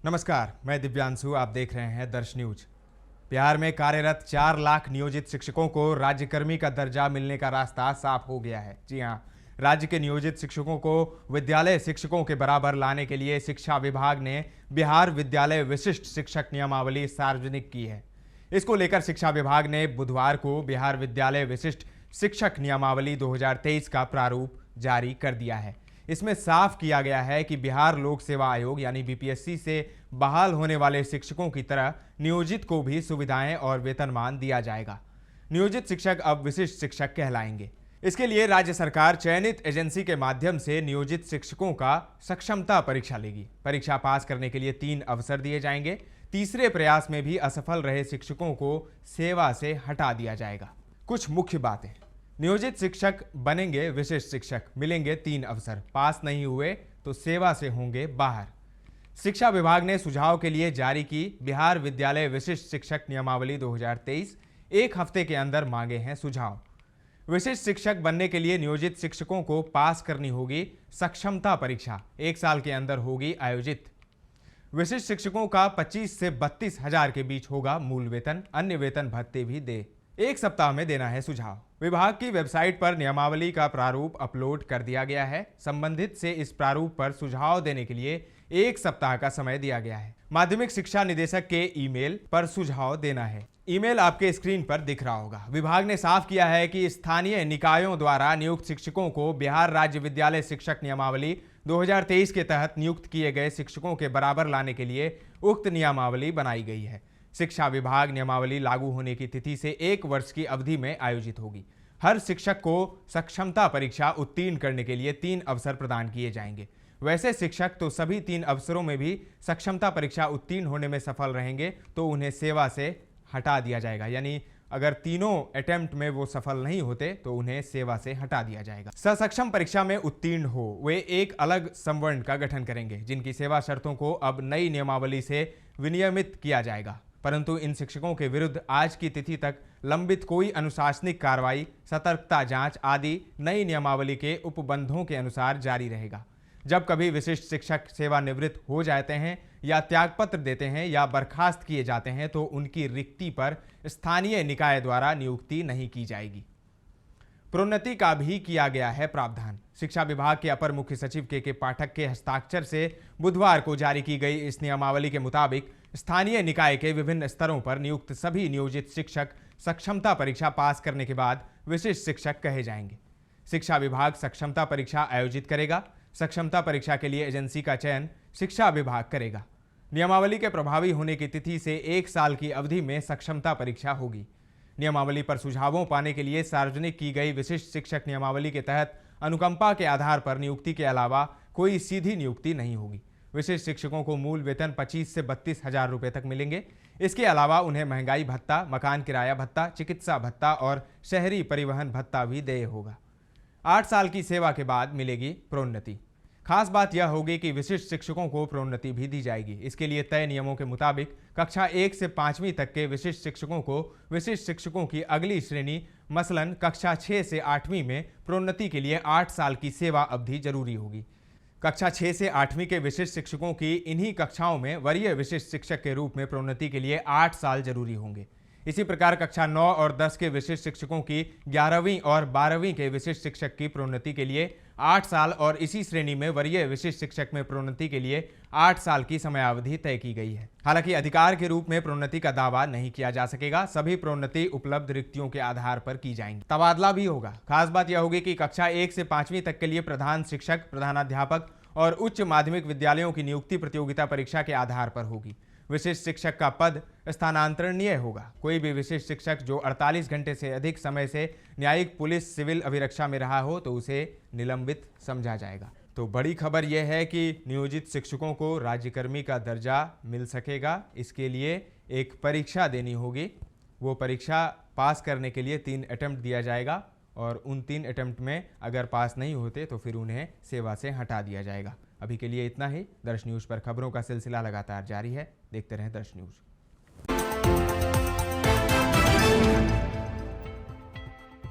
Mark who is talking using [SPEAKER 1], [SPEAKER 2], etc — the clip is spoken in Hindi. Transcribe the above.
[SPEAKER 1] नमस्कार, मैं दिव्यांशु। आप देख रहे हैं दर्श न्यूज। बिहार में कार्यरत 4 लाख नियोजित शिक्षकों को राज्यकर्मी का दर्जा मिलने का रास्ता साफ हो गया है। जी हां, राज्य के नियोजित शिक्षकों को विद्यालय शिक्षकों के बराबर लाने के लिए शिक्षा विभाग ने बिहार विद्यालय विशिष्ट शिक्षक नियमावली सार्वजनिक की है। इसको लेकर शिक्षा विभाग ने बुधवार को बिहार विद्यालय विशिष्ट शिक्षक नियमावली 2023 का प्रारूप जारी कर दिया है। इसमें साफ किया गया है कि बिहार लोक सेवा आयोग यानी बीपीएससी से बहाल होने वाले शिक्षकों की तरह नियोजित को भी सुविधाएं और वेतनमान दिया जाएगा। नियोजित शिक्षक अब विशिष्ट शिक्षक कहलाएंगे। इसके लिए राज्य सरकार चयनित एजेंसी के माध्यम से नियोजित शिक्षकों का सक्षमता परीक्षा लेगी। परीक्षा पास करने के लिए 3 अवसर दिए जाएंगे। तीसरे प्रयास में भी असफल रहे शिक्षकों को सेवा से हटा दिया जाएगा। कुछ मुख्य बातें। नियोजित शिक्षक बनेंगे विशिष्ट शिक्षक, मिलेंगे 3 अवसर, पास नहीं हुए तो सेवा से होंगे बाहर। शिक्षा विभाग ने सुझाव के लिए जारी की बिहार विद्यालय विशिष्ट शिक्षक नियमावली 2023। 1 हफ्ते के अंदर मांगे हैं सुझाव। विशिष्ट शिक्षक बनने के लिए नियोजित शिक्षकों को पास करनी होगी सक्षमता परीक्षा, 1 साल के अंदर होगी आयोजित। विशिष्ट शिक्षकों का 25 से 32 हजार के बीच होगा मूल वेतन, अन्य वेतन भत्ते भी दे। 1 सप्ताह में देना है सुझाव। विभाग की वेबसाइट पर नियमावली का प्रारूप अपलोड कर दिया गया है। संबंधित से इस प्रारूप पर सुझाव देने के लिए 1 सप्ताह का समय दिया गया है। माध्यमिक शिक्षा निदेशक के ईमेल पर सुझाव देना है। ईमेल आपके स्क्रीन पर दिख रहा होगा। विभाग ने साफ किया है कि स्थानीय निकायों द्वारा नियुक्त शिक्षकों को बिहार राज्य विद्यालय शिक्षक नियमावली 2023 के तहत नियुक्त किए गए शिक्षकों के बराबर लाने के लिए उक्त नियमावली बनाई गई है। शिक्षा विभाग नियमावली लागू होने की तिथि से 1 वर्ष की अवधि में आयोजित होगी। हर शिक्षक को सक्षमता परीक्षा उत्तीर्ण करने के लिए 3 अवसर प्रदान किए जाएंगे। वैसे शिक्षक तो सभी 3 अवसरों में भी सक्षमता परीक्षा उत्तीर्ण होने में सफल रहेंगे तो उन्हें सेवा से हटा दिया जाएगा। यानी अगर तीनों अटेम्प्ट में वो सफल नहीं होते तो उन्हें सेवा से हटा दिया जाएगा। सक्षम परीक्षा में उत्तीर्ण हो वे एक अलग संवर्ण का गठन करेंगे, जिनकी सेवा शर्तों को अब नई नियमावली से विनियमित किया जाएगा। परंतु इन शिक्षकों के विरुद्ध आज की तिथि तक लंबित कोई अनुशासनिक कार्रवाई, सतर्कता जांच आदि नई नियमावली के उपबंधों के अनुसार जारी रहेगा। जब कभी विशिष्ट शिक्षक सेवानिवृत्त हो जाते हैं या त्यागपत्र देते हैं या बर्खास्त किए जाते हैं तो उनकी रिक्ति पर स्थानीय निकाय द्वारा नियुक्ति नहीं की जाएगी। प्रोन्नति का भी किया गया है प्रावधान। शिक्षा विभाग के अपर मुख्य सचिव के पाठक के हस्ताक्षर से बुधवार को जारी की गई इस नियमावली के मुताबिक स्थानीय निकाय के विभिन्न स्तरों पर नियुक्त सभी नियोजित शिक्षक सक्षमता परीक्षा पास करने के बाद विशिष्ट शिक्षक कहे जाएंगे। शिक्षा विभाग सक्षमता परीक्षा आयोजित करेगा। सक्षमता परीक्षा के लिए एजेंसी का चयन शिक्षा विभाग करेगा। नियमावली के प्रभावी होने की तिथि से 1 साल की अवधि में सक्षमता परीक्षा होगी। नियमावली पर सुझावों पाने के लिए सार्वजनिक की गई विशिष्ट शिक्षक नियमावली के तहत अनुकंपा के आधार पर नियुक्ति के अलावा कोई सीधी नियुक्ति नहीं होगी। विशिष्ट शिक्षकों को मूल वेतन 25 से 32 हजार रुपये तक मिलेंगे। इसके अलावा उन्हें महंगाई भत्ता, मकान किराया भत्ता, चिकित्सा भत्ता और शहरी परिवहन भत्ता भी देय होगा। 8 साल की सेवा के बाद मिलेगी प्रोन्नति। खास बात यह होगी कि विशिष्ट शिक्षकों को प्रोन्नति भी दी जाएगी। इसके लिए तय नियमों के मुताबिक कक्षा 1 से 5वीं तक के विशिष्ट शिक्षकों को विशिष्ट शिक्षकों की अगली श्रेणी मसलन कक्षा 6 से 8वीं में प्रोन्नति के लिए 8 साल की सेवा अवधि जरूरी होगी। कक्षा 6 से 8वीं के विशिष्ट शिक्षकों की इन्हीं कक्षाओं में वरीय विशिष्ट शिक्षक के रूप में प्रोन्नति के लिए 8 साल जरूरी होंगे। इसी प्रकार कक्षा 9 और 10 के विशिष्ट शिक्षकों की 11वीं और 12वीं के विशिष्ट शिक्षक की प्रोन्नति के लिए 8 साल और इसी श्रेणी में वरीय विशिष्ट शिक्षक में प्रोन्नति के लिए 8 साल की समयावधि तय की गई है। हालांकि अधिकार के रूप में प्रोन्नति का दावा नहीं किया जा सकेगा। सभी प्रोन्नति उपलब्ध रिक्तियों के आधार पर की जाएंगी। तबादला भी होगा। खास बात यह होगी कि कक्षा 1 से 5वीं तक के लिए प्रधान शिक्षक, प्रधानाध्यापक और उच्च माध्यमिक विद्यालयों की नियुक्ति प्रतियोगिता परीक्षा के आधार पर होगी। विशिष्ट शिक्षक का पद स्थानांतरणीय होगा। कोई भी विशिष्ट शिक्षक जो 48 घंटे से अधिक समय से न्यायिक, पुलिस, सिविल अभिरक्षा में रहा हो तो उसे निलंबित समझा जाएगा। तो बड़ी खबर यह है कि नियोजित शिक्षकों को राज्यकर्मी का दर्जा मिल सकेगा। इसके लिए एक परीक्षा देनी होगी। वो परीक्षा पास करने के लिए 3 अटेम्प्ट दिया जाएगा और उन 3 अटेम्प्ट में अगर पास नहीं होते तो फिर उन्हें सेवा से हटा दिया जाएगा। अभी के लिए इतना ही। दर्श न्यूज़ पर खबरों का सिलसिला लगातार जारी है। देखते रहें दर्श न्यूज़।